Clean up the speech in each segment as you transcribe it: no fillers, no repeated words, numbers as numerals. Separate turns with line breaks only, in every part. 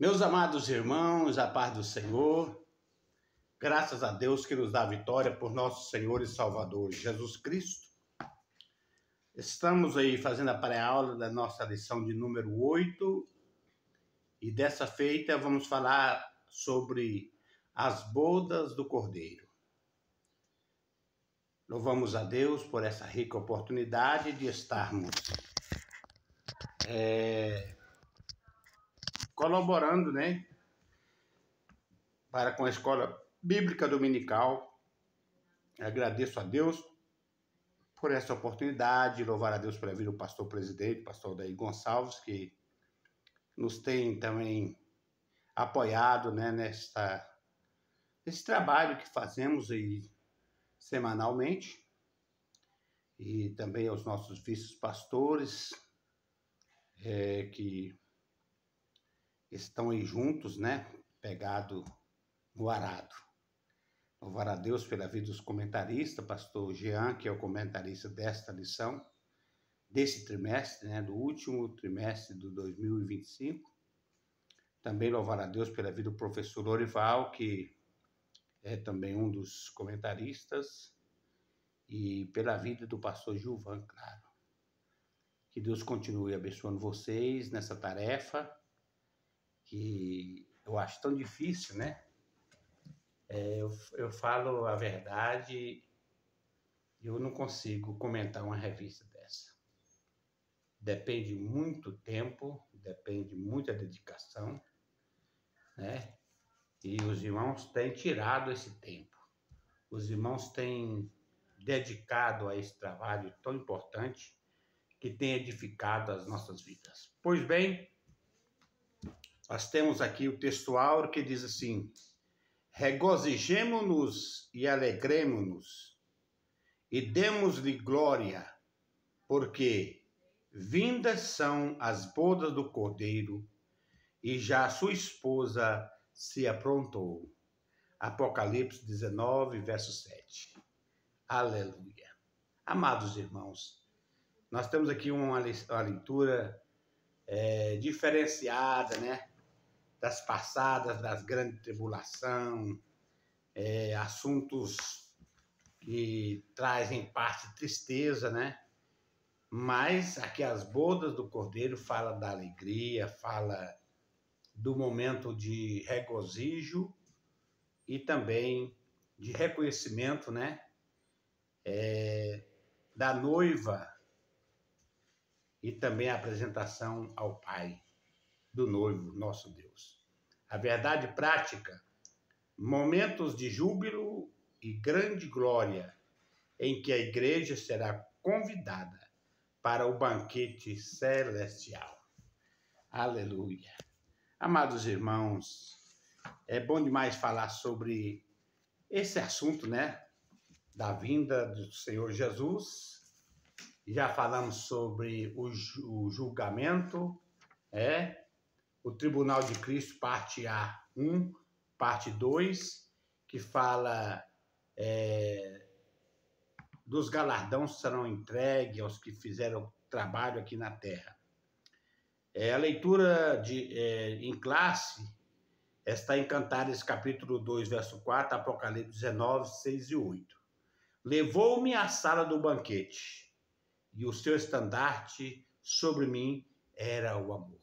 Meus amados irmãos, a paz do Senhor, graças a Deus que nos dá a vitória por nosso Senhor e Salvador Jesus Cristo. Estamos aí fazendo a pré-aula da nossa lição de número 8 e dessa feita vamos falar sobre as bodas do Cordeiro. Louvamos a Deus por essa rica oportunidade de estarmos colaborando, para com a Escola Bíblica Dominical. Agradeço a Deus por essa oportunidade, louvar a Deus pela vida do pastor presidente, pastor Daí Gonçalves, que nos tem também apoiado, nesse trabalho que fazemos aí semanalmente, e também aos nossos vice-pastores que estão aí juntos, pegado no arado. Louvar a Deus pela vida dos comentaristas, pastor Jean, que é o comentarista desta lição, desse trimestre, do último trimestre do 2025. Também louvar a Deus pela vida do professor Lorival, que é também um dos comentaristas, e pela vida do pastor Gilvan, claro. Que Deus continue abençoando vocês nessa tarefa, que eu acho tão difícil, Eu falo a verdade, eu não consigo comentar uma revista dessa. Depende muito tempo, depende muita dedicação, E os irmãos têm tirado esse tempo. Os irmãos têm dedicado a esse trabalho tão importante que tem edificado as nossas vidas. Pois bem, nós temos aqui o texto áureo que diz assim: regozijemo-nos e alegremo-nos, e demos-lhe glória, porque vindas são as bodas do Cordeiro, e já a sua esposa se aprontou. Apocalipse 19, verso 7. Aleluia. Amados irmãos, nós temos aqui uma leitura diferenciada, das passadas, das grandes tribulação, assuntos que trazem parte tristeza, Mas aqui as bodas do Cordeiro fala da alegria, fala do momento de regozijo e também de reconhecimento, da noiva e também a apresentação ao Pai do noivo, nosso Deus. A verdade prática, momentos de júbilo e grande glória em que a igreja será convidada para o banquete celestial. Aleluia. Amados irmãos, é bom demais falar sobre esse assunto, da vinda do Senhor Jesus. Já falamos sobre o julgamento, o Tribunal de Cristo, parte A1, parte 2, que fala dos galardões que serão entregues aos que fizeram trabalho aqui na terra. A leitura em classe está em Cantares capítulo 2, verso 4, Apocalipse 19, 6 e 8. Levou-me à sala do banquete, e o seu estandarte sobre mim era o amor.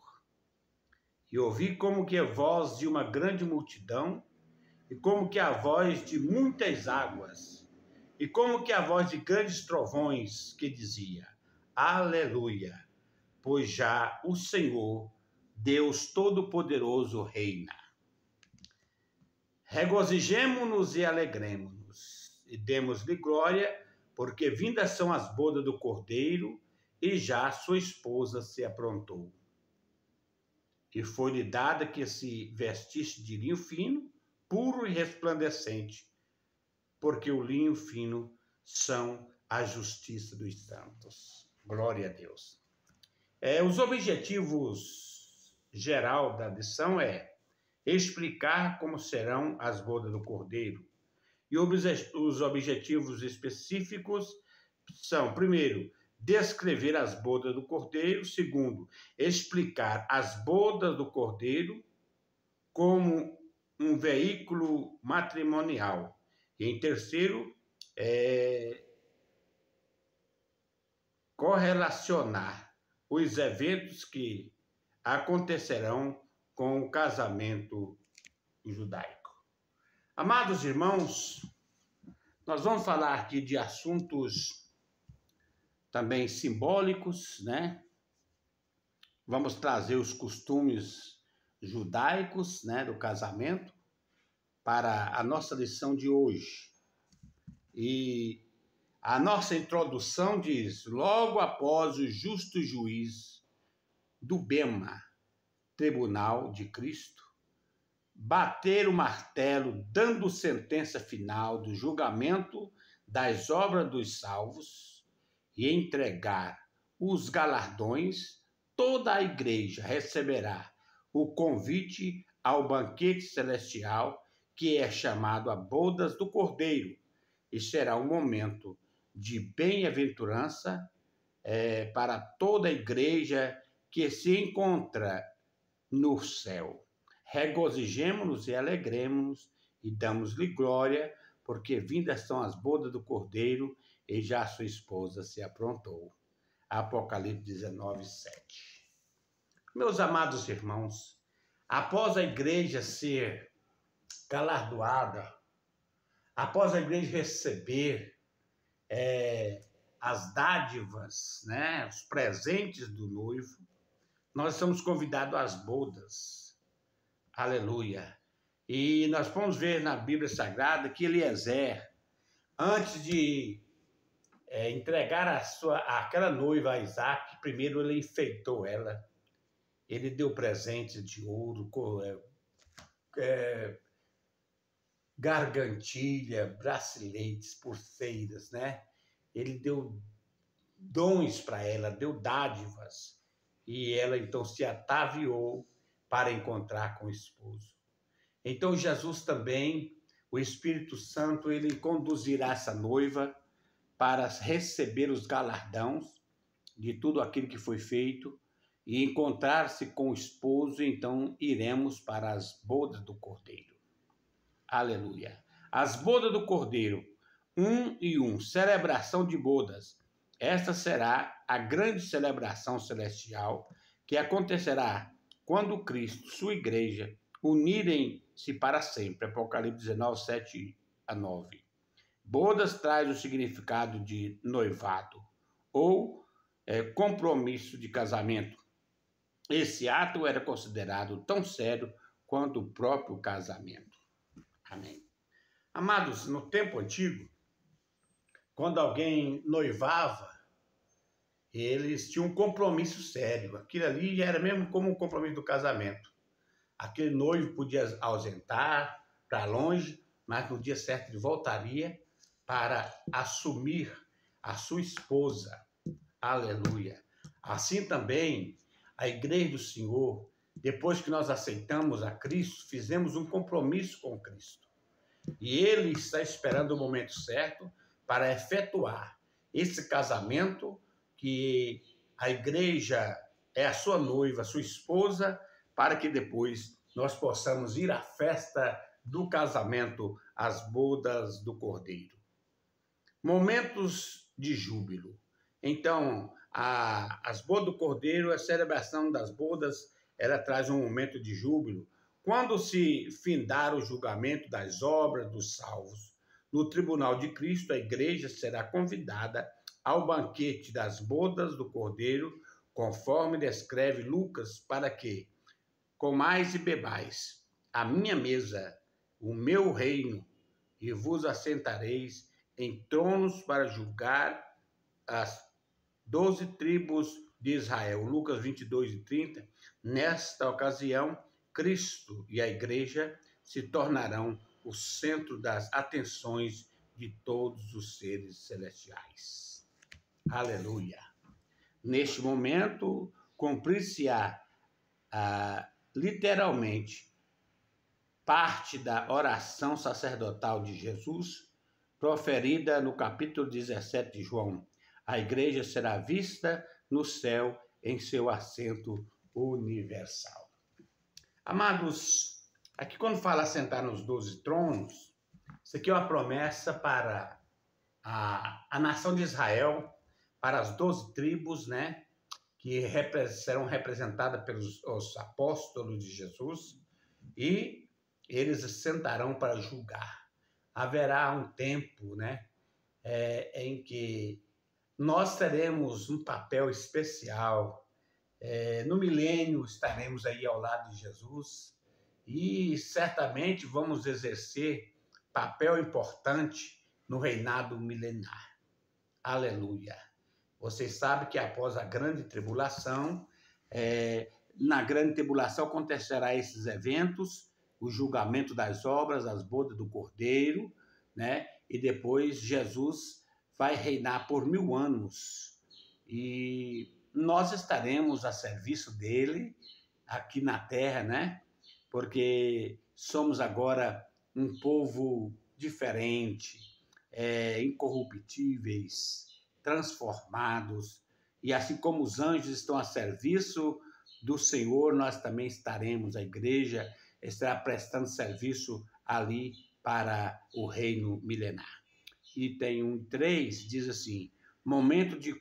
E ouvi como que a voz de uma grande multidão, e como que a voz de muitas águas, e como que a voz de grandes trovões, que dizia: Aleluia, pois já o Senhor, Deus Todo-Poderoso, reina. Regozijemo-nos e alegremo-nos, e demos-lhe glória, porque vindas são as bodas do Cordeiro, e já sua esposa se aprontou. E foi-lhe dada que se vestisse de linho fino, puro e resplandecente, porque o linho fino são a justiça dos santos. Glória a Deus. Os objetivos geral da lição explicar como serão as bodas do Cordeiro. E os objetivos específicos são, primeiro, descrever as bodas do Cordeiro. Segundo, explicar as bodas do Cordeiro. como um veículo matrimonial. E em terceiro, correlacionar os eventos que acontecerão com o casamento judaico. Amados irmãos, nós vamos falar aqui de assuntos também simbólicos, né? Vamos trazer os costumes judaicos, né, do casamento para a nossa lição de hoje. E a nossa introdução diz: logo após o justo juiz do Bema, Tribunal de Cristo, bater o martelo, dando sentença final do julgamento das obras dos salvos e entregar os galardões, toda a igreja receberá o convite ao banquete celestial, que é chamado a bodas do Cordeiro, e será um momento de bem-aventurança para toda a igreja que se encontra no céu. Regozijemo-nos e alegremos-nos e damos-lhe glória, porque vindas são as bodas do Cordeiro e já a sua esposa se aprontou. Apocalipse 19, 7. Meus amados irmãos, após a igreja ser galardoada, após a igreja receber as dádivas, né, os presentes do noivo, nós somos convidados às bodas. Aleluia. E nós vamos ver na Bíblia Sagrada que Eliezer, antes de entregar aquela noiva a Isaac, primeiro ele enfeitou ela. Ele deu presentes de ouro, gargantilha, braceletes, pulseiras, né? Ele deu dons para ela, deu dádivas. E ela então se ataviou para encontrar com o esposo. Então Jesus também, o Espírito Santo, ele conduzirá essa noiva para receber os galardões de tudo aquilo que foi feito e encontrar-se com o esposo, então iremos para as bodas do Cordeiro. Aleluia. As bodas do Cordeiro, 1 celebração de bodas. Esta será a grande celebração celestial que acontecerá quando Cristo, sua igreja, unirem-se para sempre. Apocalipse 19, 7 a 9. Bodas traz o significado de noivado ou compromisso de casamento. Esse ato era considerado tão sério quanto o próprio casamento. Amém. Amados, no tempo antigo, quando alguém noivava, eles tinham um compromisso sério. Aquilo ali era mesmo como um compromisso do casamento. Aquele noivo podia ausentar para longe, mas no dia certo ele voltaria para assumir a sua esposa. Aleluia. Assim também, a igreja do Senhor, depois que nós aceitamos a Cristo, fizemos um compromisso com Cristo. E Ele está esperando o momento certo para efetuar esse casamento, que a igreja é a sua noiva, a sua esposa, para que depois nós possamos ir à festa do casamento, às bodas do Cordeiro. Momentos de júbilo. Então, as bodas do Cordeiro, a celebração das bodas, ela traz um momento de júbilo. Quando se findar o julgamento das obras dos salvos, no tribunal de Cristo, a igreja será convidada ao banquete das bodas do Cordeiro, conforme descreve Lucas, para que comais e bebais a minha mesa, o meu reino, e vos assentareis em tronos para julgar as 12 tribos de Israel. Lucas 22 e 30. Nesta ocasião, Cristo e a igreja se tornarão o centro das atenções de todos os seres celestiais. Aleluia! Neste momento, cumprir-se-á literalmente parte da oração sacerdotal de Jesus, proferida no capítulo 17 de João. A igreja será vista no céu em seu assento universal. Amados, Aqui, quando fala sentar nos 12 tronos, isso aqui é uma promessa para a nação de Israel, para as 12 tribos, né? Que serão representadas pelos os apóstolos de Jesus, e eles sentarão para julgar. Haverá um tempo, né? Em que nós teremos um papel especial. No milênio estaremos aí ao lado de Jesus e certamente vamos exercer papel importante no reinado milenar. Aleluia! Vocês sabem que após a grande tribulação, na grande tribulação acontecerá esses eventos, o julgamento das obras, as bodas do Cordeiro, né? E depois Jesus vai reinar por 1000 anos. E nós estaremos a serviço dele aqui na terra, né? Porque somos agora um povo diferente, incorruptíveis, transformados, e assim como os anjos estão a serviço do Senhor, nós também estaremos, a igreja estará prestando serviço ali para o reino milenar. E tem 3, diz assim: momento de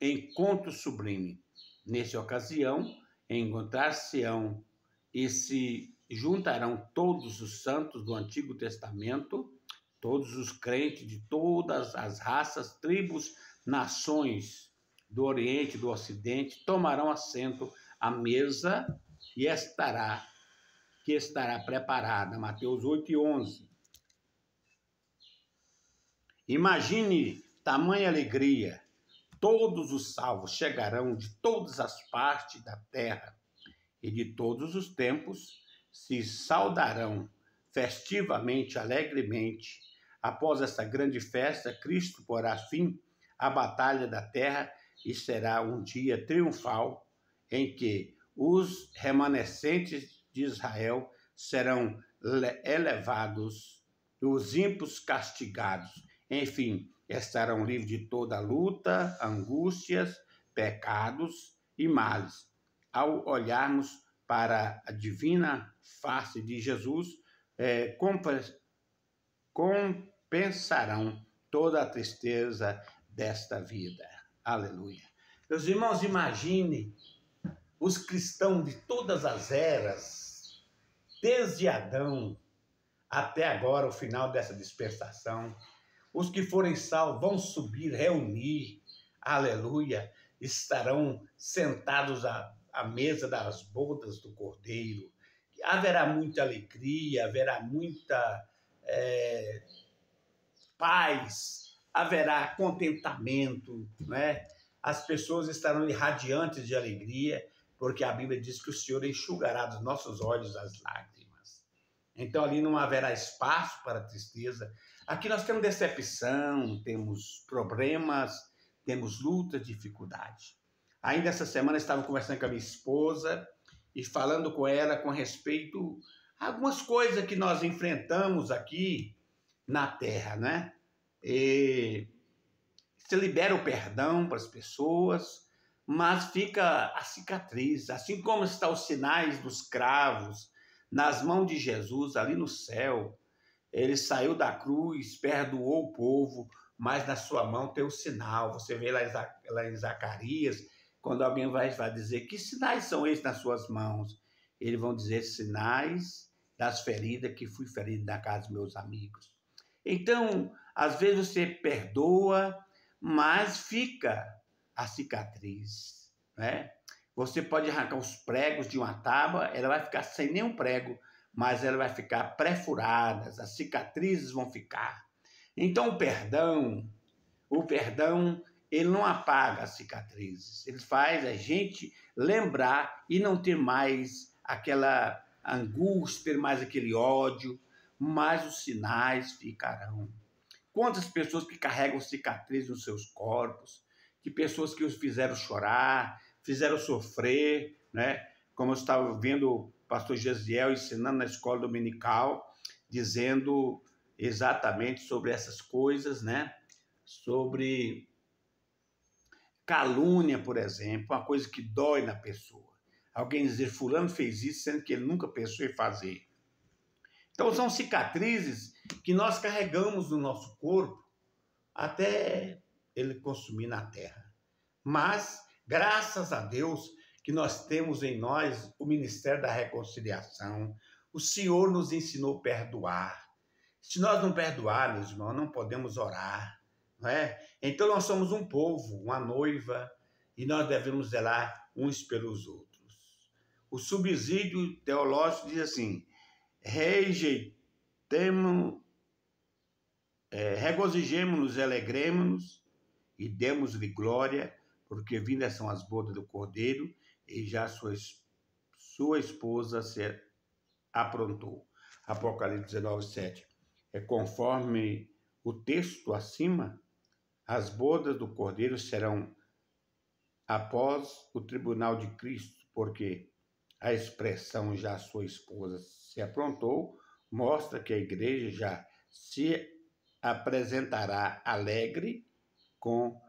encontro sublime. Nessa ocasião, encontrar-se-ão e se juntarão todos os santos do Antigo Testamento, todos os crentes de todas as raças, tribos, nações do Oriente e do Ocidente tomarão assento à mesa que estará preparada. Mateus 8:11. Imagine tamanha alegria. Todos os salvos chegarão de todas as partes da terra e de todos os tempos se saudarão festivamente, alegremente. Após essa grande festa, Cristo porá fim à batalha da terra e será um dia triunfal em que os remanescentes de Israel serão elevados, os ímpios castigados. Enfim, estarão livres de toda luta, angústias, pecados e males. Ao olharmos para a divina face de Jesus, compensarão toda a tristeza desta vida. Aleluia. Meus irmãos, imagine os cristãos de todas as eras, desde Adão até agora, o final dessa dispensação. Os que forem salvos vão subir, reunir, aleluia, estarão sentados à mesa das bodas do Cordeiro. Haverá muita alegria, haverá muita paz, haverá contentamento, né? As pessoas estarão irradiantes de alegria, porque a Bíblia diz que o Senhor enxugará dos nossos olhos as lágrimas. Então ali não haverá espaço para tristeza. Aqui nós temos decepção, temos problemas, temos lutas, dificuldades. Ainda essa semana eu estava conversando com a minha esposa e falando com ela com respeito a algumas coisas que nós enfrentamos aqui na terra, né? E se libera o perdão para as pessoas, mas fica a cicatriz, assim como estão os sinais dos cravos nas mãos de Jesus ali no céu. Ele saiu da cruz, perdoou o povo, mas na sua mão tem o sinal. Você vê lá em Zacarias, quando alguém vai dizer, que sinais são esses nas suas mãos? Eles vão dizer, sinais das feridas que fui ferido na casa dos meus amigos. Então, às vezes você perdoa, mas fica a cicatriz, né? Você pode arrancar os pregos de uma tábua, ela vai ficar sem nenhum prego, mas ela vai ficar perfurada, as cicatrizes vão ficar. Então, o perdão, ele não apaga as cicatrizes, ele faz a gente lembrar e não ter mais aquela angústia, ter mais aquele ódio, mas os sinais ficarão. Quantas pessoas que carregam cicatrizes nos seus corpos, que pessoas que os fizeram chorar, fizeram sofrer, né? Como eu estava vendo o pastor Gesiel ensinando na escola dominical, dizendo exatamente sobre essas coisas, né? Sobre calúnia, por exemplo, uma coisa que dói na pessoa. Alguém dizer, fulano fez isso, sendo que ele nunca pensou em fazer. Então, são cicatrizes que nós carregamos no nosso corpo até ele consumir na terra. Mas, graças a Deus, que nós temos em nós o ministério da reconciliação. O Senhor nos ensinou a perdoar. Se nós não perdoar, meus irmãos, não podemos orar, não é? Então nós somos um povo, uma noiva, e nós devemos zelar uns pelos outros. O subsídio teológico diz assim: regozijemo-nos, alegremos-nos e demos-lhe glória, porque vindas são as bodas do Cordeiro e já sua esposa se aprontou. Apocalipse 19, 7. É conforme o texto acima, as bodas do Cordeiro serão após o tribunal de Cristo, porque a expressão já sua esposa se aprontou mostra que a igreja já se apresentará alegre com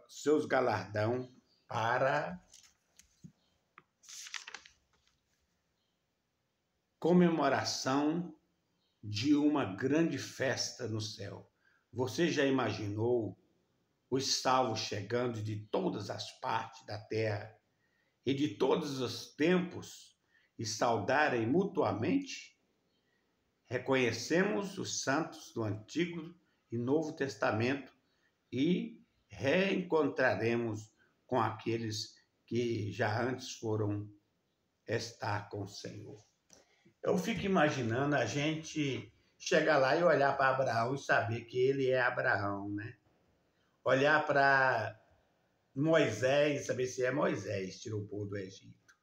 seus galardão para comemoração de uma grande festa no céu. Você já imaginou os salvos chegando de todas as partes da terra e de todos os tempos e saudarem mutuamente? Reconhecemos os santos do Antigo e Novo Testamento e reencontraremos com aqueles que já antes foram estar com o Senhor. Eu fico imaginando a gente chegar lá e olhar para Abraão e saber que ele é Abraão, né? Olhar para Moisés e saber se é Moisés que tirou o povo do Egito.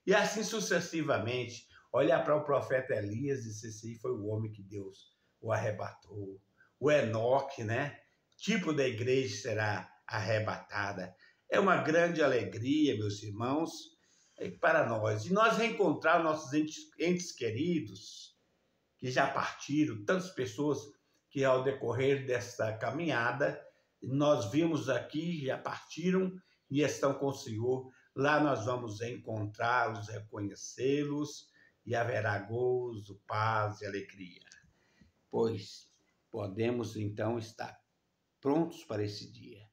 E assim sucessivamente, olhar para o profeta Elias e dizer se foi o homem que Deus o arrebatou. O Enoque, né? Tipo da igreja será arrebatada. É uma grande alegria, meus irmãos, para nós. E nós reencontrar nossos entes queridos que já partiram, tantas pessoas que ao decorrer dessa caminhada, nós vimos aqui, já partiram e estão com o Senhor. Lá nós vamos encontrá-los, reconhecê-los e haverá gozo, paz e alegria. Pois podemos então estar prontos para esse dia.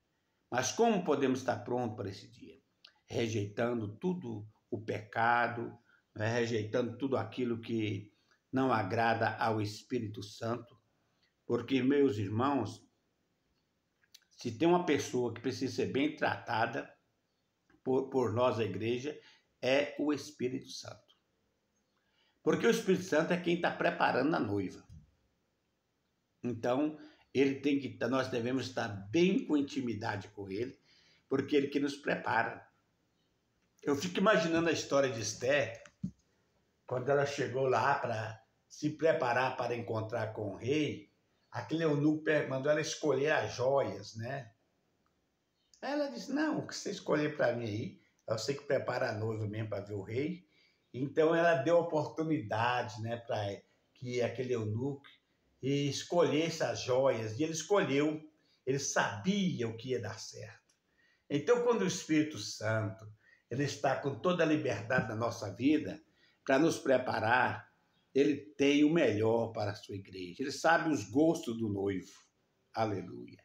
Mas como podemos estar prontos para esse dia? Rejeitando tudo o pecado, né? Rejeitando tudo aquilo que não agrada ao Espírito Santo. Porque, meus irmãos, se tem uma pessoa que precisa ser bem tratada por nós, a igreja, é o Espírito Santo. Porque o Espírito Santo é quem está preparando a noiva. Então, nós devemos estar bem com intimidade com ele, porque ele que nos prepara. Eu fico imaginando a história de Esther, quando ela chegou lá para se preparar para encontrar com o rei, aquele eunuco mandou ela escolher as joias, né? Ela disse, não, o que você escolher para mim aí, eu sei que prepara a noiva mesmo para ver o rei. Então ela deu oportunidade, né, para que aquele eunuco escolhesse as joias, e ele escolheu, ele sabia o que ia dar certo. Então, quando o Espírito Santo ele está com toda a liberdade na nossa vida para nos preparar, ele tem o melhor para a sua igreja. Ele sabe os gostos do noivo. Aleluia.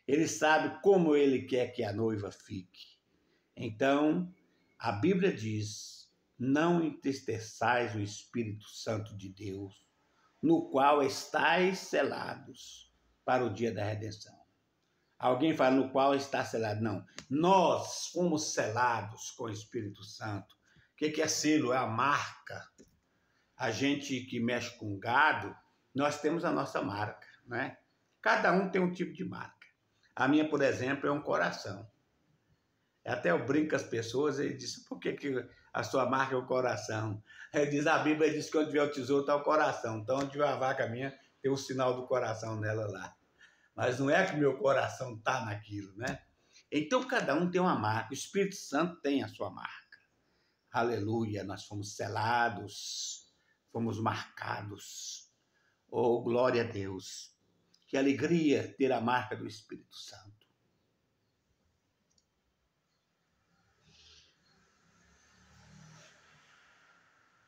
Ele sabe como ele quer que a noiva fique. Então, a Bíblia diz, não entristeçais o Espírito Santo de Deus, no qual estáis selados para o dia da redenção. Alguém fala no qual está selado. Não, nós fomos selados com o Espírito Santo. O que é selo? É a marca. A gente que mexe com gado, nós temos a nossa marca, né? Cada um tem um tipo de marca. A minha, por exemplo, é um coração. Até eu brinco com as pessoas e disse, por que a sua marca é o coração? A Bíblia diz que onde tiver o tesouro está o coração. Então, onde tiver a vaca minha, tem o sinal do coração nela lá. Mas não é que meu coração está naquilo, né? Então, cada um tem uma marca. O Espírito Santo tem a sua marca. Aleluia, nós fomos selados, fomos marcados. Oh, glória a Deus. Que alegria ter a marca do Espírito Santo.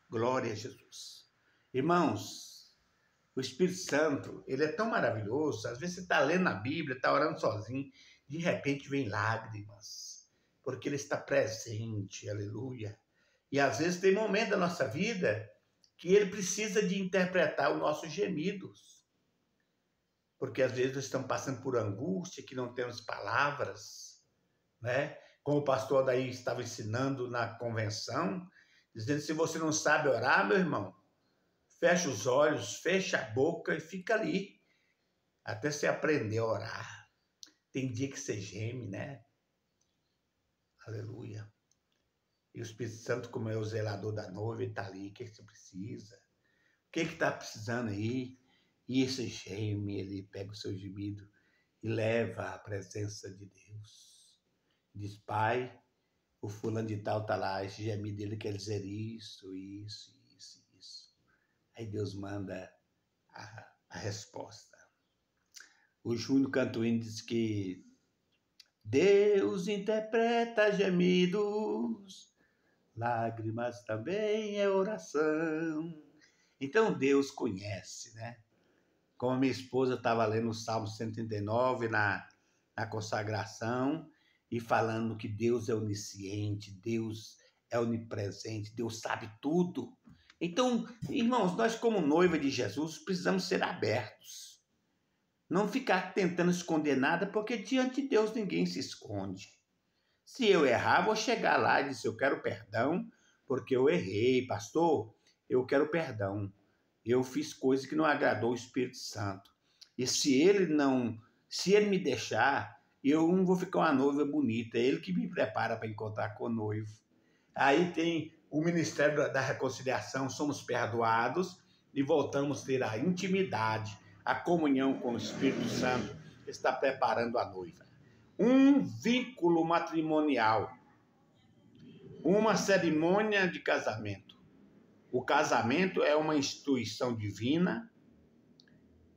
Glória a Jesus. Irmãos, o Espírito Santo, ele é tão maravilhoso. Às vezes você está lendo a Bíblia, está orando sozinho, de repente vem lágrimas, porque ele está presente, aleluia. E às vezes tem momentos da nossa vida que ele precisa de interpretar os nossos gemidos, porque às vezes nós estamos passando por angústia, que não temos palavras, né? Como o pastor daí estava ensinando na convenção, dizendo, se você não sabe orar, meu irmão, fecha os olhos, fecha a boca e fica ali, até você aprender a orar. Tem dia que você geme, né? Aleluia. E o Espírito Santo, como é o zelador da noiva, ele está ali. O que você precisa? O que está precisando aí? E esse geme, ele pega o seu gemido e leva à presença de Deus. Diz, Pai, o fulano de tal está lá, esse gemido dele quer dizer isso. Aí Deus manda a resposta. O Júnior Cantuíno diz que Deus interpreta gemidos, lágrimas também é oração. Então Deus conhece, né? Como minha esposa estava lendo o Salmo 139 na consagração e falando que Deus é onisciente, Deus é onipresente, Deus sabe tudo. Então, irmãos, nós como noiva de Jesus precisamos ser abertos. Não ficar tentando esconder nada, porque diante de Deus ninguém se esconde. Se eu errar, vou chegar lá e dizer, eu quero perdão, porque eu errei, pastor, eu quero perdão. Eu fiz coisa que não agradou o Espírito Santo. E se ele me deixar, eu não vou ficar uma noiva bonita. É ele que me prepara para encontrar com o noivo. Aí tem o Ministério da Reconciliação, somos perdoados e voltamos a ter a intimidade, a comunhão com o Espírito Santo, que está preparando a noiva. Um vínculo matrimonial, uma cerimônia de casamento. O casamento é uma instituição divina,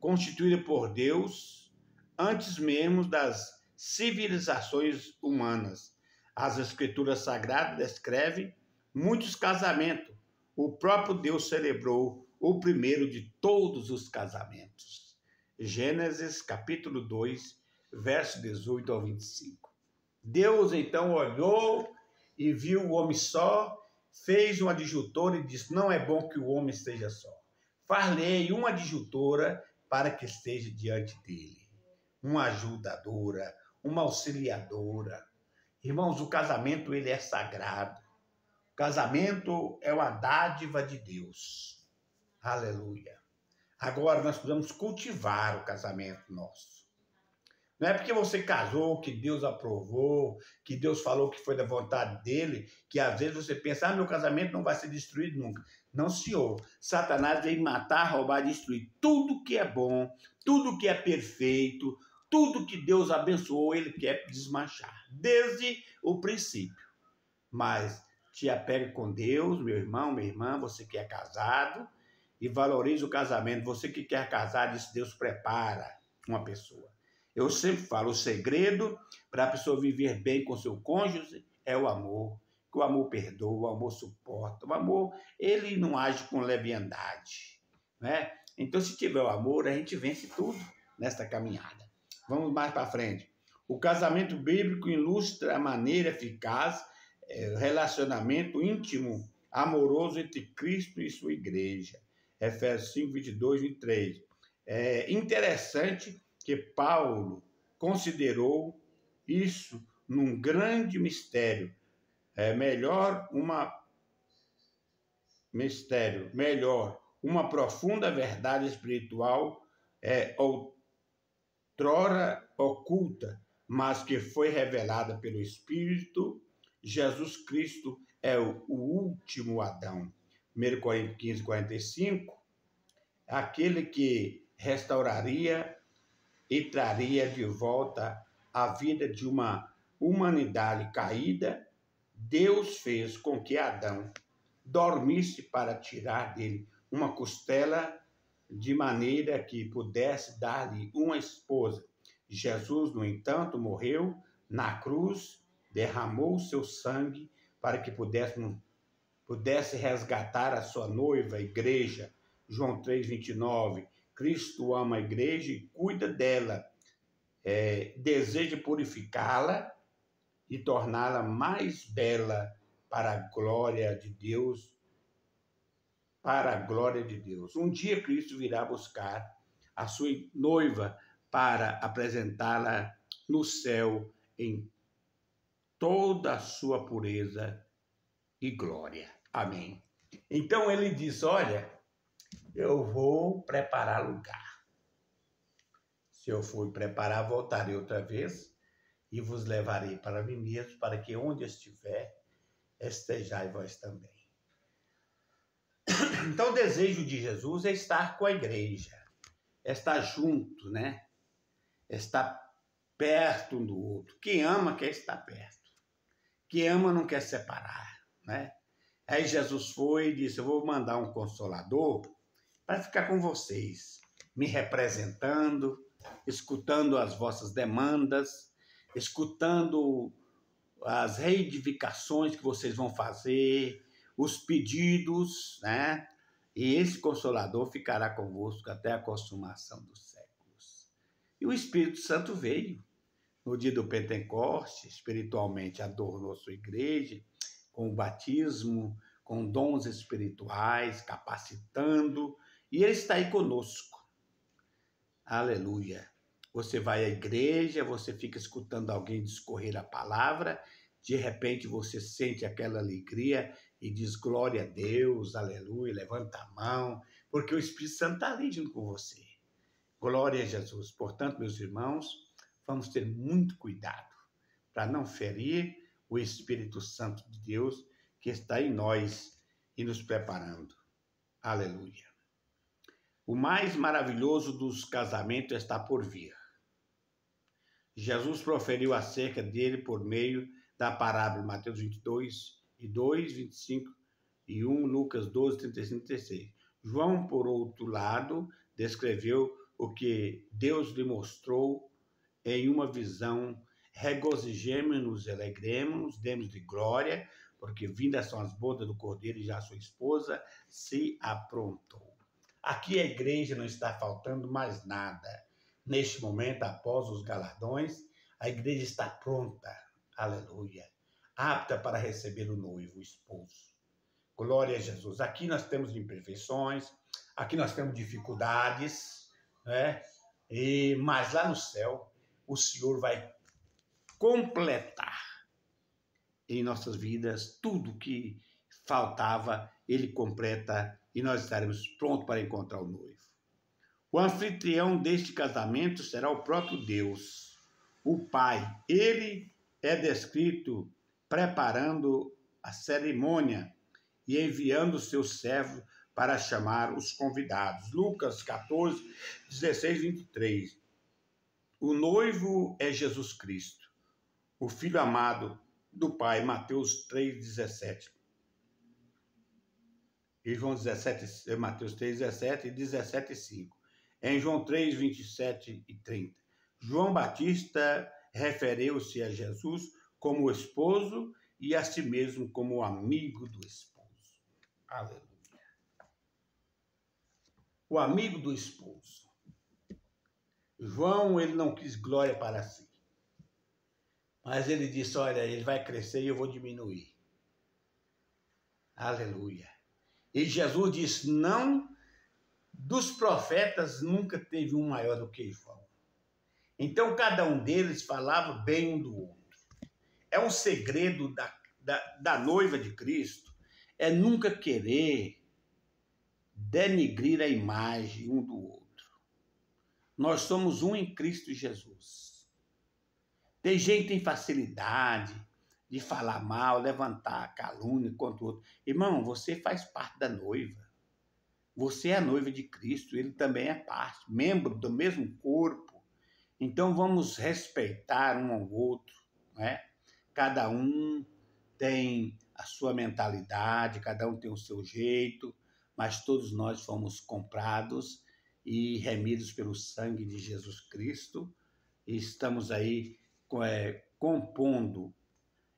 constituída por Deus, antes mesmo das civilizações humanas. As Escrituras Sagradas descrevem muitos casamentos. O próprio Deus celebrou o primeiro de todos os casamentos. Gênesis capítulo 2, verso 18 ao 25. Deus então olhou e viu o homem só, fez uma adjutora e disse, não é bom que o homem esteja só. Far-lhe uma adjutora para que esteja diante dele. Uma ajudadora, uma auxiliadora. Irmãos, o casamento ele é sagrado. O casamento é uma dádiva de Deus. Aleluia. Agora nós precisamos cultivar o casamento nosso. Não é porque você casou, que Deus aprovou, que Deus falou que foi da vontade dele, que às vezes você pensa, meu casamento não vai ser destruído nunca. Não, senhor. Satanás veio matar, roubar, destruir tudo que é bom, tudo que é perfeito, tudo que Deus abençoou, ele quer desmanchar, desde o princípio. Mas te apega com Deus, meu irmão, minha irmã, você que é casado, e valorize o casamento. Você que quer casar, diz Deus prepara uma pessoa. Eu sempre falo, o segredo para a pessoa viver bem com seu cônjuge é o amor. Que o amor perdoa, o amor suporta. O amor, ele não age com leviandade, né? Então, se tiver o amor, a gente vence tudo nesta caminhada. Vamos mais para frente. O casamento bíblico ilustra a maneira eficaz, relacionamento íntimo, amoroso entre Cristo e sua igreja. Efésios 5, 22, 23. É interessante que Paulo considerou isso num grande mistério. Melhor uma profunda verdade espiritual outrora oculta, mas que foi revelada pelo Espírito. Jesus Cristo é o último Adão. 1 Coríntios 15, 45, aquele que restauraria e traria de volta a vida de uma humanidade caída. Deus fez com que Adão dormisse para tirar dele uma costela, de maneira que pudesse dar-lhe uma esposa. Jesus, no entanto, morreu na cruz, derramou seu sangue para que pudesse resgatar a sua noiva, a igreja, João 3:29, Cristo ama a igreja e cuida dela, deseja purificá-la e torná-la mais bela para a glória de Deus, para a glória de Deus. Um dia Cristo virá buscar a sua noiva para apresentá-la no céu em toda a sua pureza e glória. Amém. Então ele diz: olha, eu vou preparar lugar. Se eu for preparar, voltarei outra vez e vos levarei para mim mesmo, para que onde estiver, estejais vós também. Então o desejo de Jesus é estar com a igreja, é estar junto, né? É estar perto um do outro. Quem ama quer estar perto. Quem ama não quer separar, né? Aí Jesus foi e disse: eu vou mandar um consolador para ficar com vocês, me representando, escutando as vossas demandas, escutando as reivindicações que vocês vão fazer, os pedidos, né? E esse Consolador ficará convosco até a consumação dos séculos. E o Espírito Santo veio no dia do Pentecoste, espiritualmente adornou sua igreja, com o batismo, com dons espirituais, capacitando, e ele está aí conosco. Aleluia. Você vai à igreja, você fica escutando alguém discorrer a palavra, de repente você sente aquela alegria e diz glória a Deus, aleluia, levanta a mão, porque o Espírito Santo está ali junto com você. Glória a Jesus. Portanto, meus irmãos, vamos ter muito cuidado para não ferir o Espírito Santo de Deus que está em nós e nos preparando. Aleluia. O mais maravilhoso dos casamentos está por vir. Jesus proferiu acerca dele por meio da parábola Mateus 22, 2, 25 e 1, Lucas 12, 35 e 36. João, por outro lado, descreveu o que Deus lhe mostrou em uma visão: regozijemo-nos, alegremos-nos, demos de glória, porque vindas são as bodas do Cordeiro e já sua esposa se aprontou. Aqui a igreja não está faltando mais nada. Neste momento, após os galardões, a igreja está pronta, aleluia, apta para receber o noivo, o esposo. Glória a Jesus. Aqui nós temos imperfeições, aqui nós temos dificuldades, né? Mas lá no céu, o Senhor vai completar em nossas vidas tudo que faltava, Ele completa e nós estaremos prontos para encontrar o noivo. O anfitrião deste casamento será o próprio Deus, o Pai. Ele é descrito preparando a cerimônia e enviando o seu servo para chamar os convidados. Lucas 14, 16, 23. O noivo é Jesus Cristo, o Filho amado do Pai. Mateus 3, 17. E João 17, Mateus 3, 17 e 17, 5. Em João 3, 27 e 30. João Batista referiu-se a Jesus como o esposo e a si mesmo como o amigo do esposo. Aleluia. O amigo do esposo. João, ele não quis glória para si. Mas ele disse: olha, ele vai crescer e eu vou diminuir. Aleluia. E Jesus disse: não, dos profetas nunca teve um maior do que João. Então cada um deles falava bem um do outro. É um segredo da noiva de Cristo, é nunca querer denigrir a imagem um do outro. Nós somos um em Cristo Jesus. Tem gente que tem facilidade de falar mal, levantar calúnia contra o outro. Irmão, você faz parte da noiva. Você é a noiva de Cristo, ele também é parte, membro do mesmo corpo. Então vamos respeitar um ao outro, né? Cada um tem a sua mentalidade, cada um tem o seu jeito, mas todos nós fomos comprados e remidos pelo sangue de Jesus Cristo, e estamos aí compondo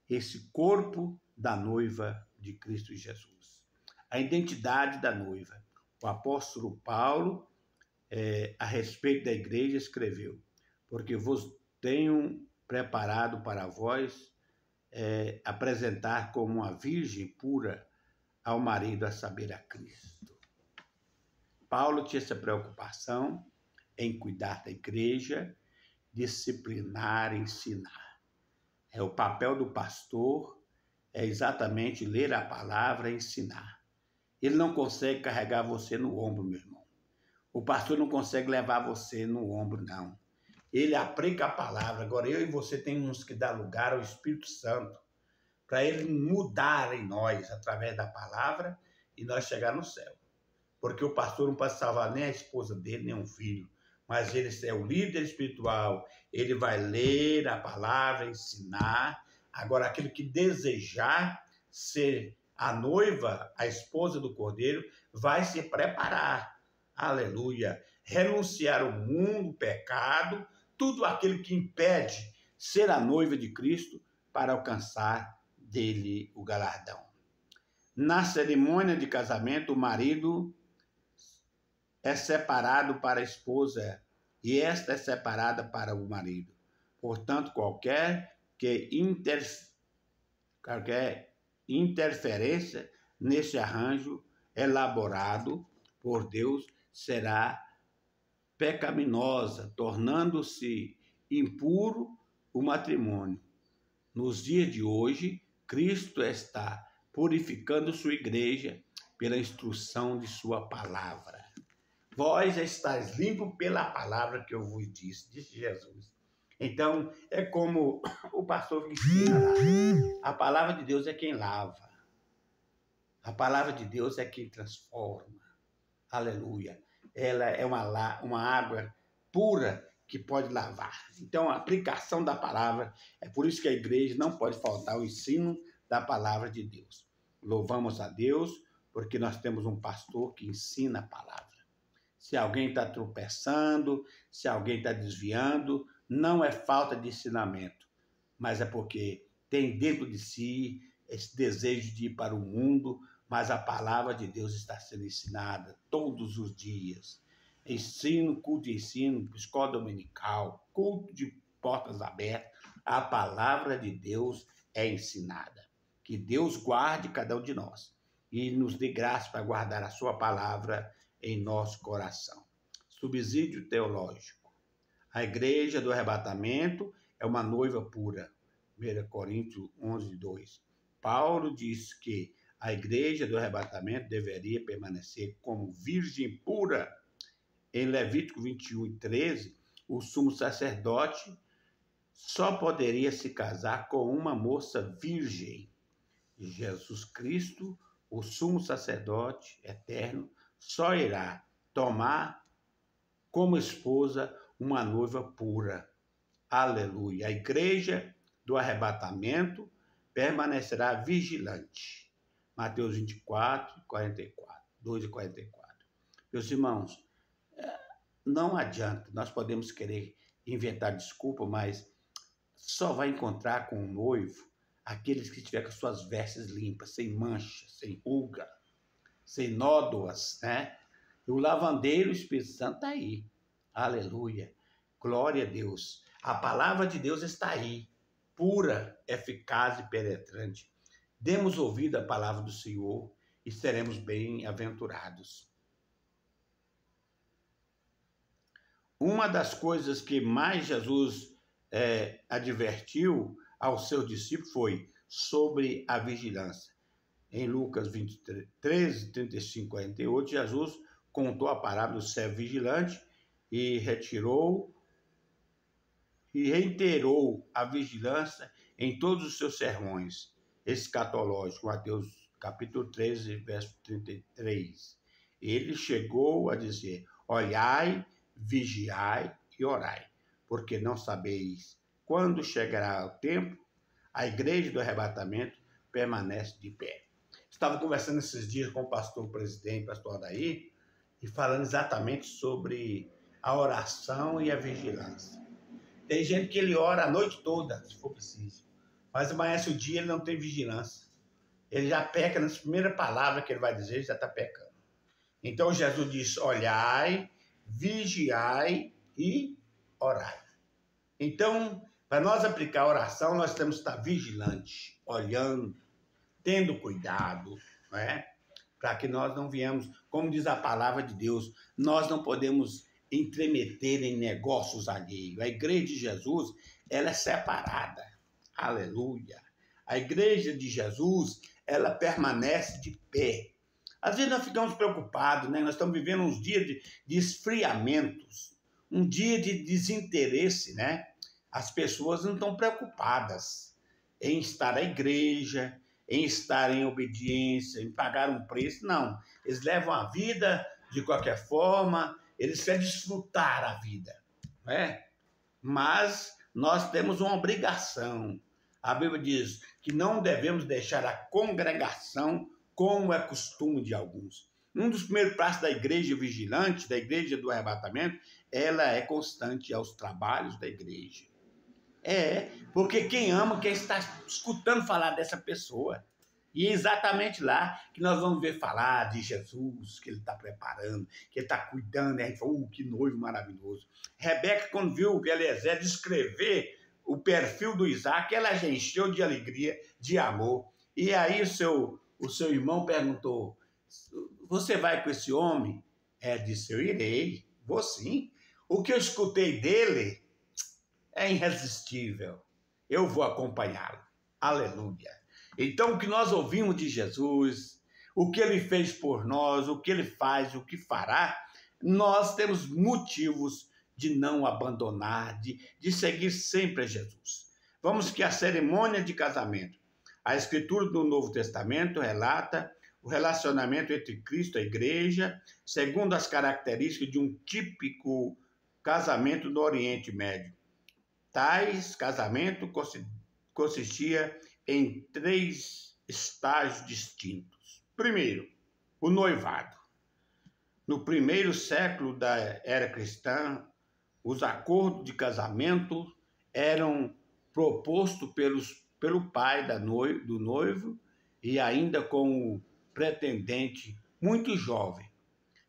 esse corpo da noiva de Cristo Jesus. A identidade da noiva. O apóstolo Paulo, a respeito da igreja, escreveu: porque vos tenho preparado para vós apresentar como uma virgem pura ao marido, a saber, a Cristo. Paulo tinha essa preocupação em cuidar da igreja, disciplinar, ensinar. O papel do pastor é exatamente ler a palavra e ensinar. Ele não consegue carregar você no ombro, meu irmão. O pastor não consegue levar você no ombro, não. Ele aplica a palavra. Agora, eu e você temos que dar lugar ao Espírito Santo para ele mudar em nós através da palavra e nós chegar no céu. Porque o pastor não pode salvar nem a esposa dele, nem um filho. Mas ele é o líder espiritual. Ele vai ler a palavra, ensinar. Agora, aquele que desejar ser a noiva, a esposa do Cordeiro, vai se preparar. Aleluia. Renunciar ao mundo, o pecado, tudo aquilo que impede ser a noiva de Cristo para alcançar dele o galardão. Na cerimônia de casamento, o marido é separado para a esposa e esta é separada para o marido. Portanto, qualquer interferência nesse arranjo elaborado por Deus será pecaminosa, tornando-se impuro o matrimônio. Nos dias de hoje, Cristo está purificando sua igreja pela instrução de sua palavra. Vós estáis limpos pela palavra que eu vos disse Jesus. Então, é como o pastor ensina lá. A palavra de Deus é quem lava. A palavra de Deus é quem transforma. Aleluia. Ela é uma água pura que pode lavar. Então, a aplicação da palavra, é por isso que a igreja não pode faltar o ensino da palavra de Deus. Louvamos a Deus, porque nós temos um pastor que ensina a palavra. Se alguém está tropeçando, se alguém está desviando, não é falta de ensinamento, mas é porque tem dentro de si esse desejo de ir para o mundo, mas a palavra de Deus está sendo ensinada todos os dias. Ensino, culto de ensino, escola dominical, culto de portas abertas, a palavra de Deus é ensinada. Que Deus guarde cada um de nós e nos dê graça para guardar a sua palavra em nosso coração. Subsídio teológico. A igreja do arrebatamento é uma noiva pura. 1 Coríntios 11, 2. Paulo diz que a igreja do arrebatamento deveria permanecer como virgem pura. Em Levítico 21, 13, o sumo sacerdote só poderia se casar com uma moça virgem. Jesus Cristo, o sumo sacerdote eterno, só irá tomar como esposa uma noiva pura. Aleluia. A igreja do arrebatamento permanecerá vigilante. Mateus 24, 44, 2 e 44. Meus irmãos, não adianta, nós podemos querer inventar desculpa, mas só vai encontrar com o noivo aqueles que tiver com suas vestes limpas, sem mancha, sem ruga, sem nódoas, né? E o lavandeiro, o Espírito Santo está aí. Aleluia. Glória a Deus. A palavra de Deus está aí, pura, eficaz e penetrante. Demos ouvido à palavra do Senhor e seremos bem-aventurados. Uma das coisas que mais Jesus advertiu aos seus discípulos foi sobre a vigilância. Em Lucas 13, 35, 48, Jesus contou a parábola do servo vigilante e reiterou a vigilância em todos os seus sermões escatológicos. Mateus capítulo 13, verso 33. Ele chegou a dizer: olhai, vigiai e orai, porque não sabeis quando chegará o tempo. A igreja do arrebatamento permanece de pé. Estava conversando esses dias com o pastor presidente, pastor Adair, e falando exatamente sobre a oração e a vigilância. Tem gente que ele ora a noite toda, se for preciso, mas amanhece o dia, ele não tem vigilância. Ele já peca nas primeiras palavras que ele vai dizer, ele já está pecando. Então Jesus diz: olhai, vigiai e orai. Então, para nós aplicar a oração, nós temos que estar vigilante, olhando, tendo cuidado, não é? Para que nós não viemos, como diz a palavra de Deus, nós não podemos entremeter em negócios alheios. A igreja de Jesus, ela é separada. Aleluia. A igreja de Jesus, ela permanece de pé. Às vezes nós ficamos preocupados, né? Nós estamos vivendo uns dias de esfriamentos, um dia de desinteresse, né? As pessoas não estão preocupadas em estar à igreja, em estar em obediência, em pagar um preço, não. Eles levam a vida de qualquer forma, eles querem desfrutar a vida, não é? Mas nós temos uma obrigação. A Bíblia diz que não devemos deixar a congregação como é costume de alguns. Um dos primeiros passos da igreja vigilante, da igreja do arrebatamento, ela é constante aos trabalhos da igreja. Porque quem ama quer estar escutando falar dessa pessoa. E é exatamente lá que nós vamos ver falar de Jesus, que ele está preparando, que ele está cuidando. E a gente fala, que noivo maravilhoso. Rebeca, quando viu o Eliezer descrever o perfil do Isaac, ela já encheu de alegria, de amor. E aí o seu irmão perguntou, você vai com esse homem? Disse, eu irei, vou sim. O que eu escutei dele é irresistível. Eu vou acompanhá-lo. Aleluia. Então, o que nós ouvimos de Jesus, o que ele fez por nós, o que ele faz, o que fará, nós temos motivos de não abandonar, de seguir sempre a Jesus. Vamos que a cerimônia de casamento, a Escritura do Novo Testamento relata o relacionamento entre Cristo e a igreja, segundo as características de um típico casamento do Oriente Médio. Tais casamento consistia em 3 estágios distintos. Primeiro, o noivado. No primeiro século da era cristã, os acordos de casamento eram propostos pelo pai do noivo e ainda com o pretendente muito jovem.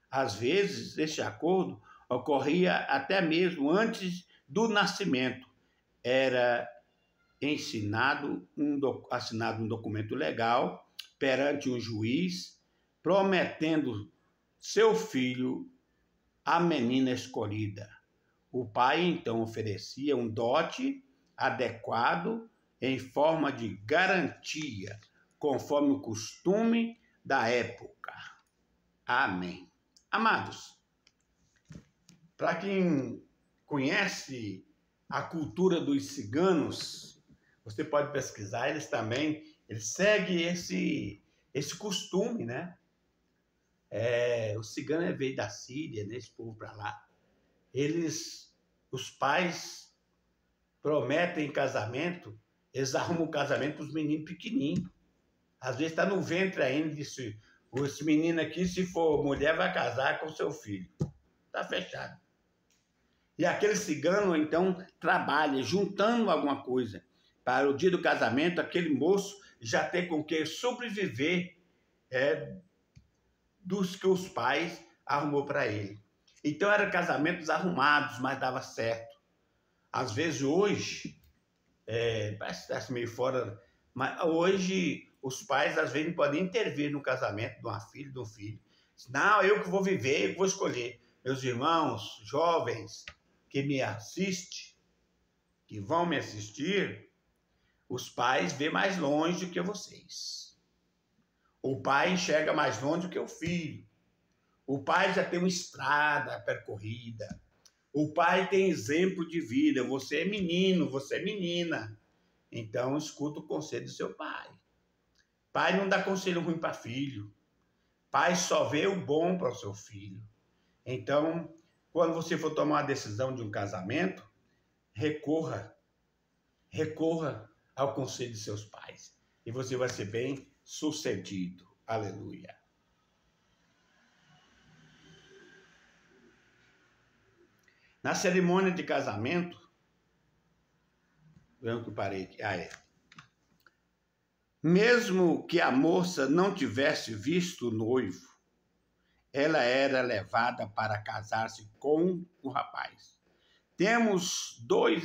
Às vezes, esse acordo ocorria até mesmo antes do nascimento. Era assinado um documento legal perante um juiz, prometendo seu filho à menina escolhida. O pai, então, oferecia um dote adequado em forma de garantia, conforme o costume da época. Amém. Amados, para quem conhece a cultura dos ciganos, você pode pesquisar, eles seguem esse costume, né? O cigano veio da Síria, né? Esse povo para lá. Os pais prometem casamento, eles arrumam um casamento para os meninos pequenininhos. Às vezes está no ventre ainda, disse, esse menino aqui, se for mulher, vai casar com seu filho. Está fechado. E aquele cigano, então, trabalha juntando alguma coisa para o dia do casamento, aquele moço já ter com que sobreviver dos que os pais arrumou para ele. Então, eram casamentos arrumados, mas dava certo. Às vezes, hoje, parece que está meio fora, mas hoje os pais, às vezes, não podem intervir no casamento de uma filha, de um filho. Não, eu que vou viver, eu que vou escolher. Meus irmãos, jovens, que me assistem, que vão me assistir, os pais vê mais longe do que vocês. O pai enxerga mais longe do que o filho. O pai já tem uma estrada percorrida. O pai tem exemplo de vida. Você é menino, você é menina. Então, escuta o conselho do seu pai. Pai não dá conselho ruim para filho. Pai só vê o bom para o seu filho. Então, quando você for tomar uma decisão de um casamento, recorra ao conselho de seus pais. E você vai ser bem sucedido. Aleluia. Na cerimônia de casamento, vendo que eu parei aqui. Mesmo que a moça não tivesse visto o noivo, ela era levada para casar-se com o rapaz. Temos dois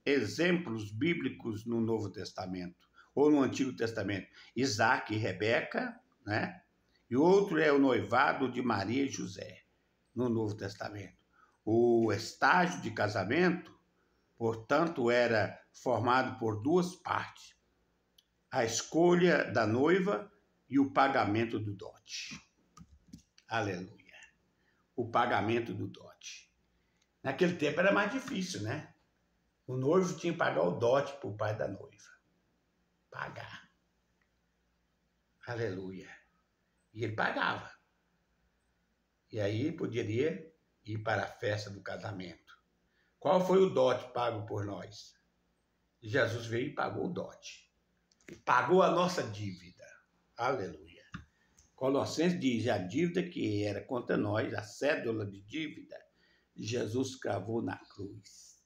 exemplos bíblicos no Novo Testamento, ou no Antigo Testamento, Isaac e Rebeca, né? E outro é o noivado de Maria e José, no Novo Testamento. O estágio de casamento, portanto, era formado por duas partes: a escolha da noiva e o pagamento do dote. Aleluia. O pagamento do dote. Naquele tempo era mais difícil, né? O noivo tinha que pagar o dote para o pai da noiva. Pagar. Aleluia. E ele pagava. E aí poderia ir para a festa do casamento. Qual foi o dote pago por nós? Jesus veio e pagou o dote. Pagou a nossa dívida. Aleluia. Colossenses diz: a dívida que era contra nós, a cédula de dívida, Jesus cravou na cruz.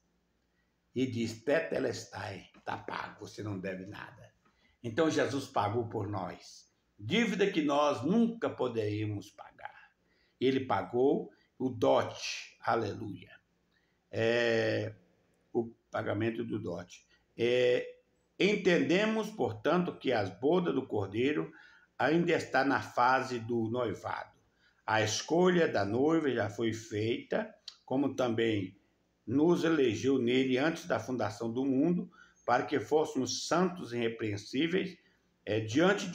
E diz: tetelestai, está pago, você não deve nada. Então Jesus pagou por nós. Dívida que nós nunca poderíamos pagar. Ele pagou o dote. Aleluia. O pagamento do dote. Entendemos, portanto, que as bodas do Cordeiro ainda está na fase do noivado. A escolha da noiva já foi feita, como também nos elegeu nele antes da fundação do mundo, para que fôssemos santos e irrepreensíveis diante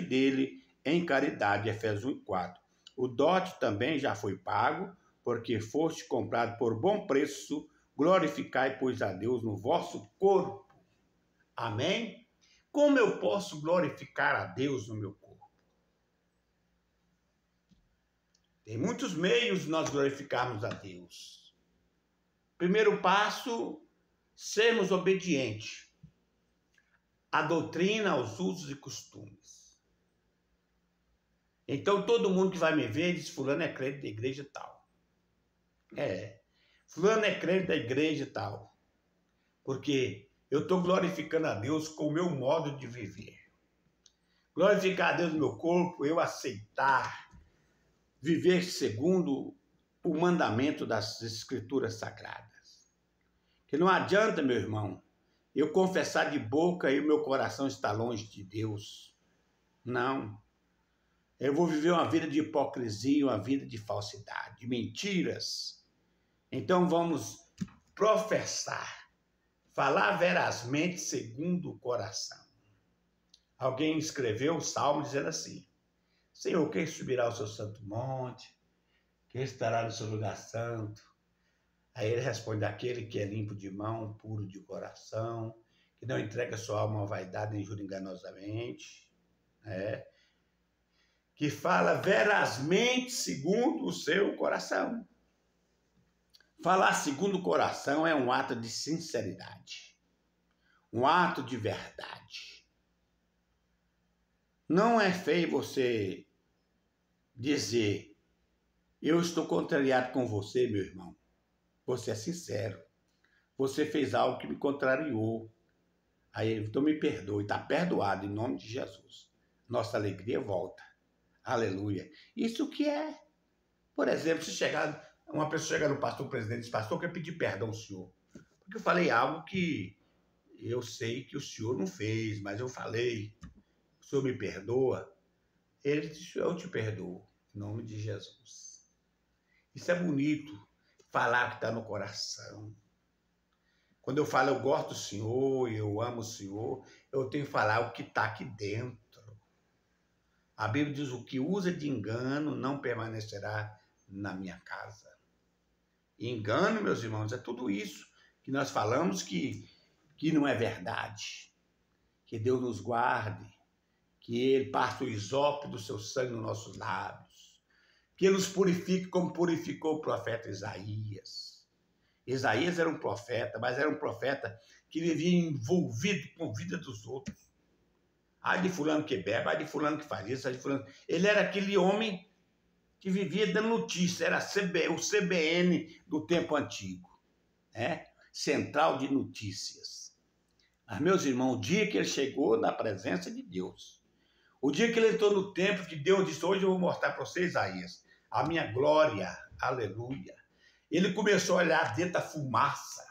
dele em caridade. Efésios 1:4. O dote também já foi pago, porque foste comprado por bom preço. Glorificai, pois, a Deus no vosso corpo. Amém? Como eu posso glorificar a Deus no meu corpo? Tem muitos meios de nós glorificarmos a Deus. Primeiro passo, sermos obedientes à doutrina, aos usos e costumes. Então, todo mundo que vai me ver diz: fulano é crente da igreja tal. Fulano é crente da igreja tal. Porque eu estou glorificando a Deus com o meu modo de viver. Glorificar a Deus no meu corpo, eu aceitar viver segundo o mandamento das Escrituras Sagradas. Que não adianta, meu irmão, eu confessar de boca e o meu coração está longe de Deus. Não. Eu vou viver uma vida de hipocrisia, uma vida de falsidade, de mentiras. Então vamos professar, falar verazmente segundo o coração. Alguém escreveu o salmo dizendo assim: Senhor, quem subirá ao seu santo monte? Quem estará no seu lugar santo? Aí ele responde: aquele que é limpo de mão, puro de coração, que não entrega sua alma à vaidade nem jura enganosamente, que fala verazmente segundo o seu coração. Falar segundo o coração é um ato de sinceridade, um ato de verdade. Não é feio você dizer: eu estou contrariado com você, meu irmão. Você é sincero. Você fez algo que me contrariou. Aí, então me perdoe, está perdoado em nome de Jesus. Nossa alegria volta. Aleluia. Isso que é, por exemplo, se uma pessoa chega no pastor, o presidente diz: pastor, eu quero pedir perdão ao senhor, porque eu falei algo que eu sei que o senhor não fez, mas eu falei, o senhor me perdoa? Ele diz: eu te perdoo, em nome de Jesus. Isso é bonito, falar o que está no coração. Quando eu falo eu gosto do Senhor, eu amo o Senhor, eu tenho que falar o que está aqui dentro. A Bíblia diz: o que usa de engano não permanecerá na minha casa. Engano, meus irmãos, é tudo isso que nós falamos que não é verdade. Que Deus nos guarde, que Ele passe o hisopo do seu sangue nos nossos lábios, que Ele nos purifique como purificou o profeta Isaías. Isaías era um profeta, mas era um profeta que vivia envolvido com a vida dos outros. Ai de fulano que bebe, ai de fulano que faz isso, ai de fulano... Ele era aquele homem que vivia dando notícia, era o CBN do tempo antigo, Central de Notícias. Mas, meus irmãos, o dia que ele chegou na presença de Deus, O dia que ele entrou no templo, que Deus disse, hoje eu vou mostrar para você, Isaías, a minha glória, aleluia. Ele começou a olhar dentro da fumaça.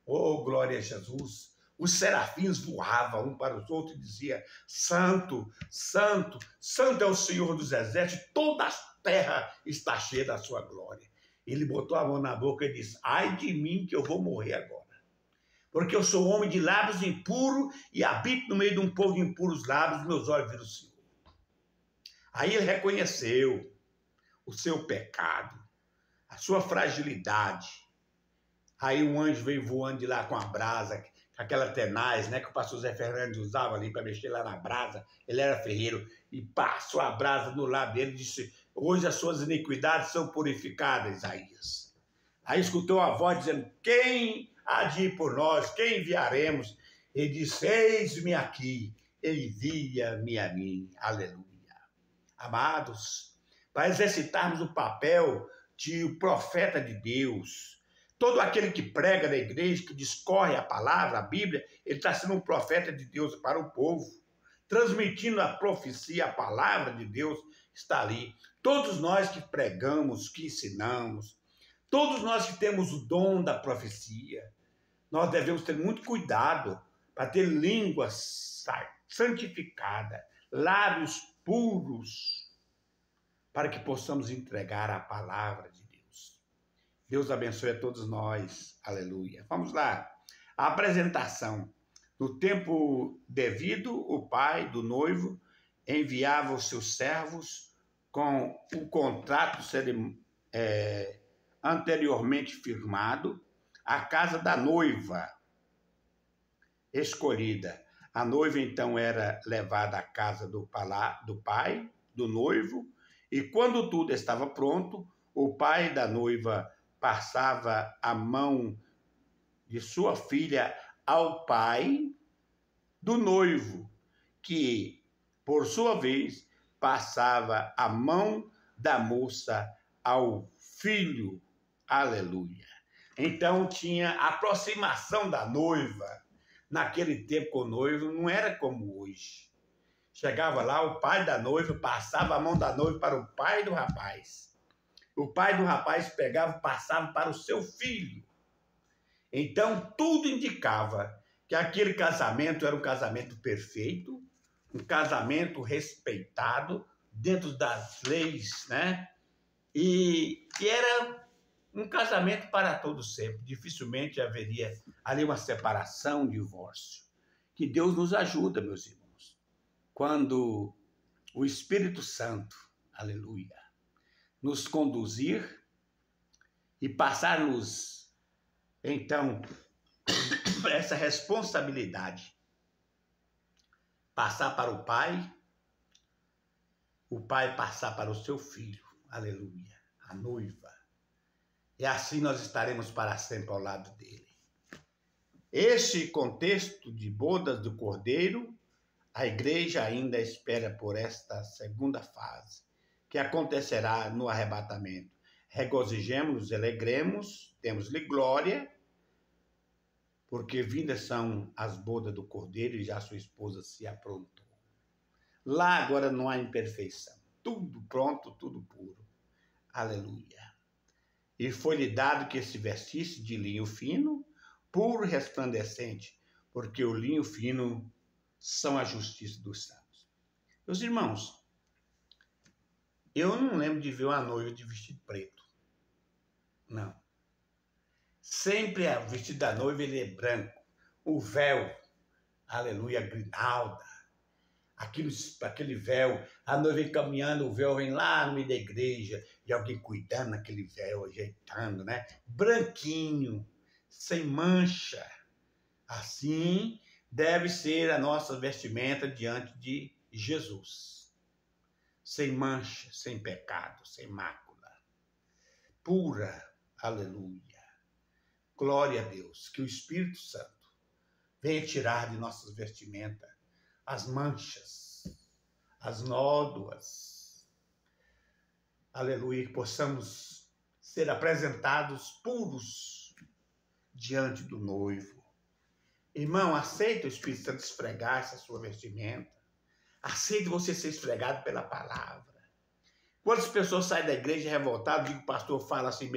Oh, glória a Jesus. Os serafins voavam um para os outros e diziam, santo, santo, santo é o Senhor dos exércitos, toda a terra está cheia da sua glória. Ele botou a mão na boca e disse, ai de mim que eu vou morrer agora. Porque eu sou homem de lábios impuros e habito no meio de um povo de impuros lábios, meus olhos viram o Senhor. Aí ele reconheceu o seu pecado, a sua fragilidade. Aí um anjo veio voando de lá com a brasa, aquela tenaz, né, que o pastor Zé Fernandes usava ali para mexer lá na brasa. Ele era ferreiro e passou a brasa no lábio dele e disse, hoje as suas iniquidades são purificadas, Isaías. Aí escutou a voz dizendo, quem há de ir por nós? Quem enviaremos? Ele disse, eis-me aqui, envia-me a mim. Aleluia. Amados, para exercitarmos o papel de profeta de Deus, todo aquele que prega na igreja, que discorre a palavra, a Bíblia, ele está sendo um profeta de Deus para o povo, transmitindo a profecia, a palavra de Deus está ali. Todos nós que pregamos, que ensinamos, todos nós que temos o dom da profecia, nós devemos ter muito cuidado para ter língua santificada, lábios puros, para que possamos entregar a palavra de Deus. Deus abençoe a todos nós. Aleluia. Vamos lá. A apresentação. No tempo devido, o pai do noivo enviava os seus servos com o contrato anteriormente firmado à casa da noiva escolhida. A noiva, então, era levada à casa do pai, do noivo, e quando tudo estava pronto, o pai da noiva passava a mão de sua filha ao pai do noivo, que, por sua vez, passava a mão da moça ao filho. Aleluia. Então tinha a aproximação da noiva. Naquele tempo com o noivo não era como hoje. Chegava lá, o pai da noiva passava a mão da noiva para o pai do rapaz. O pai do rapaz pegava e passava para o seu filho. Então tudo indicava que aquele casamento era um casamento perfeito, um casamento respeitado dentro das leis, né? E era um casamento para todo sempre. Dificilmente haveria ali uma separação, um divórcio. Que Deus nos ajuda, meus irmãos. Quando o Espírito Santo, aleluia, nos conduzir e passar-nos, então, essa responsabilidade. Passar para o pai passar para o seu filho, aleluia, a noiva. E assim nós estaremos para sempre ao lado dele. Este contexto de bodas do Cordeiro, a igreja ainda espera por esta segunda fase, que acontecerá no arrebatamento. Regozijemos-nos, alegremos, temos-lhe glória, porque vindas são as bodas do Cordeiro e já sua esposa se aprontou. Lá agora não há imperfeição, tudo pronto, tudo puro. Aleluia. E foi-lhe dado que se vestisse de linho fino, puro e resplandecente, porque o linho fino são a justiça dos santos. Meus irmãos, eu não lembro de ver uma noiva de vestido preto. Não. Sempre o vestido da noiva ele é branco. O véu, aleluia, grinalda. Aquele véu, a noiva vem caminhando, o véu vem lá no meio da igreja, e alguém cuidando daquele véu, ajeitando, né? Branquinho, sem mancha. Assim deve ser a nossa vestimenta diante de Jesus. Sem mancha, sem pecado, sem mácula. Pura, aleluia. Glória a Deus, que o Espírito Santo venha tirar de nossas vestimentas as manchas, as nódoas. Aleluia, que possamos ser apresentados puros diante do noivo. Irmão, aceita o Espírito Santo esfregar essa sua vestimenta. Aceite você ser esfregado pela palavra. Quantas pessoas saem da igreja revoltadas, e o pastor fala assim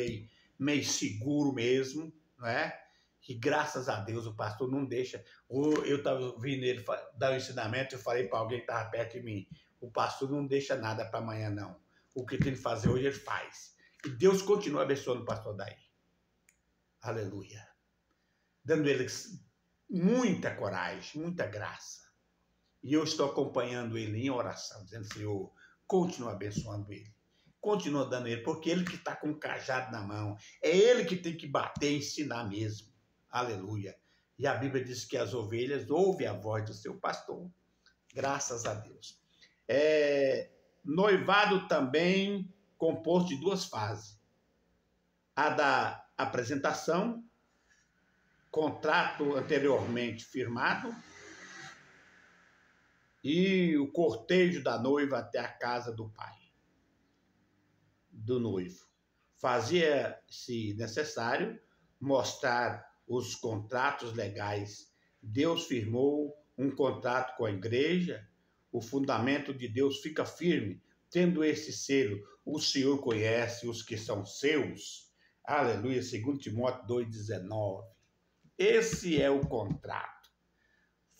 meio seguro mesmo, não é? Que graças a Deus o pastor não deixa. Eu estava ouvindo ele dar o ensinamento, eu falei para alguém que estava perto de mim, o pastor não deixa nada para amanhã não. O que tem que fazer hoje ele faz. E Deus continua abençoando o pastor daí. Aleluia. Dando ele muita coragem, muita graça. E eu estou acompanhando ele em oração, dizendo, Senhor, continua abençoando ele. Continua dando ele, porque ele que está com o cajado na mão. É ele que tem que bater e ensinar mesmo. Aleluia. E a Bíblia diz que as ovelhas ouvem a voz do seu pastor. Graças a Deus. Noivado também composto de 2 fases. A da apresentação, contrato anteriormente firmado, e o cortejo da noiva até a casa do pai do noivo. Fazia-se necessário mostrar os contratos legais. Deus firmou um contrato com a igreja, o fundamento de Deus fica firme, tendo esse selo, o Senhor conhece os que são seus. Aleluia, 2 Timóteo 2,19. Esse é o contrato.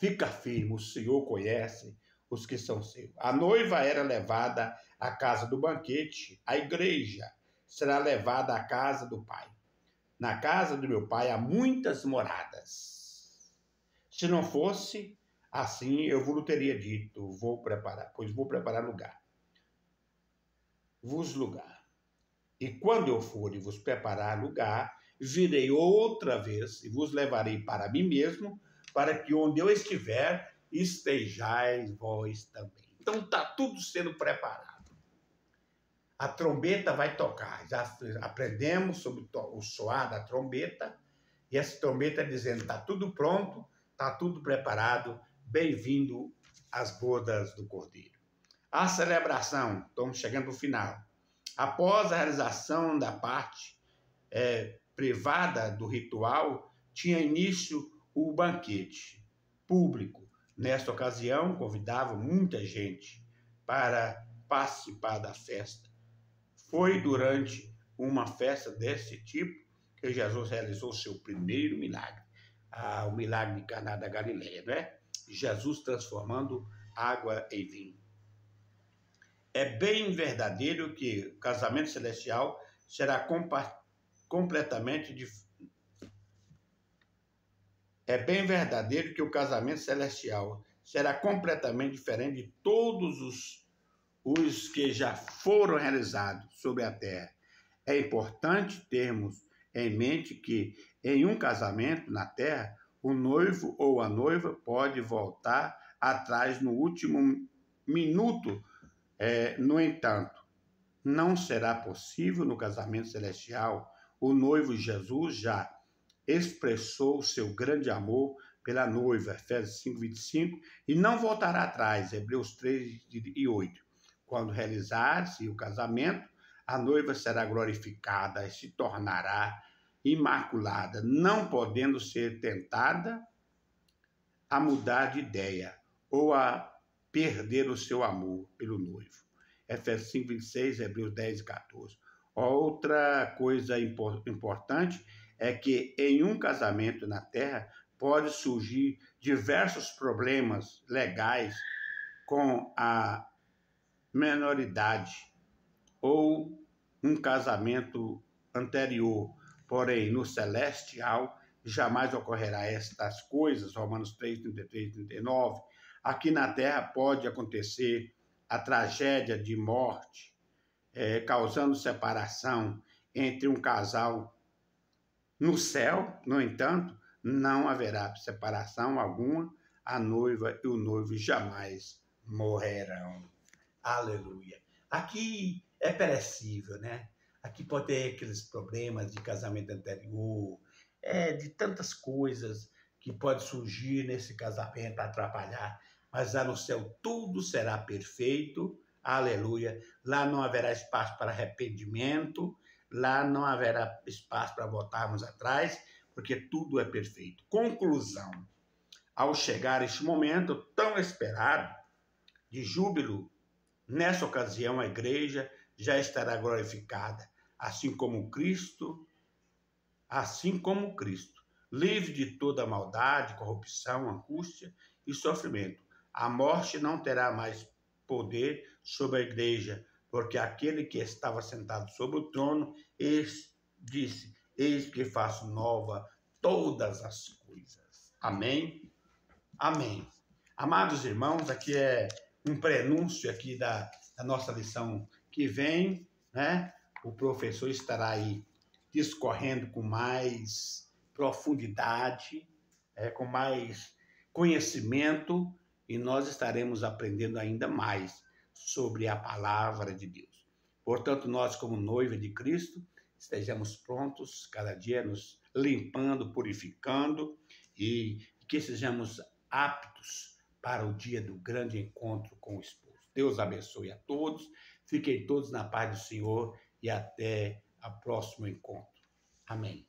Fica firme, o Senhor conhece os que são seus. A noiva era levada à casa do banquete, a igreja será levada à casa do Pai. Na casa do meu Pai há muitas moradas. Se não fosse assim, eu vos teria dito, vou preparar lugar. E quando eu for e vos preparar lugar, virei outra vez e vos levarei para mim mesmo, para que onde eu estiver, estejais vós também. Então está tudo sendo preparado. A trombeta vai tocar. Já aprendemos sobre o soar da trombeta, e essa trombeta dizendo, está tudo pronto, está tudo preparado, bem-vindo às bodas do Cordeiro. A celebração, estamos chegando para o final. Após a realização da parte privada do ritual, tinha início o banquete público. Nesta ocasião, convidava muita gente para participar da festa. Foi durante uma festa desse tipo que Jesus realizou seu primeiro milagre, o milagre de Caná da Galileia, né? Jesus transformando água em vinho. É bem verdadeiro que o casamento celestial será completamente diferente. É bem verdadeiro que o casamento celestial será completamente diferente de todos os que já foram realizados sobre a terra. É importante termos em mente que em um casamento na terra, o noivo ou a noiva pode voltar atrás no último minuto. No entanto, não será possível no casamento celestial. O noivo Jesus já expressou seu grande amor pela noiva, Efésios 5:25, e não voltará atrás, Hebreus 3:8. Quando realizar-se o casamento, a noiva será glorificada e se tornará imaculada, não podendo ser tentada a mudar de ideia ou a perder o seu amor pelo noivo. Efésios 5:26, Hebreus 10:14. Outra coisa importante é que em um casamento na terra pode surgir diversos problemas legais com a menoridade ou um casamento anterior. Porém, no celestial jamais ocorrerá estas coisas, Romanos 3:33 e 39. Aqui na terra pode acontecer a tragédia de morte, causando separação entre um casal. No céu, no entanto, não haverá separação alguma, a noiva e o noivo jamais morrerão. Aleluia. Aqui é perecível, né? Aqui pode ter aqueles problemas de casamento anterior, de tantas coisas que pode surgir nesse casamento, atrapalhar, mas lá no céu tudo será perfeito, aleluia. Lá não haverá espaço para arrependimento, lá não haverá espaço para voltarmos atrás, porque tudo é perfeito. Conclusão: ao chegar este momento tão esperado, de júbilo. Nessa ocasião, a igreja já estará glorificada, assim como Cristo, livre de toda maldade, corrupção, angústia e sofrimento. A morte não terá mais poder sobre a igreja, porque aquele que estava sentado sobre o trono disse: Eis que faço nova todas as coisas. Amém? Amém. Amados irmãos, aqui é um prenúncio aqui da nossa lição que vem, né? O professor estará aí discorrendo com mais profundidade, com mais conhecimento, e nós estaremos aprendendo ainda mais sobre a palavra de Deus. Portanto, nós, como noiva de Cristo, estejamos prontos, cada dia nos limpando, purificando, e que sejamos aptos para o dia do grande encontro com o esposo. Deus abençoe a todos, fiquem todos na paz do Senhor e até o próximo encontro. Amém.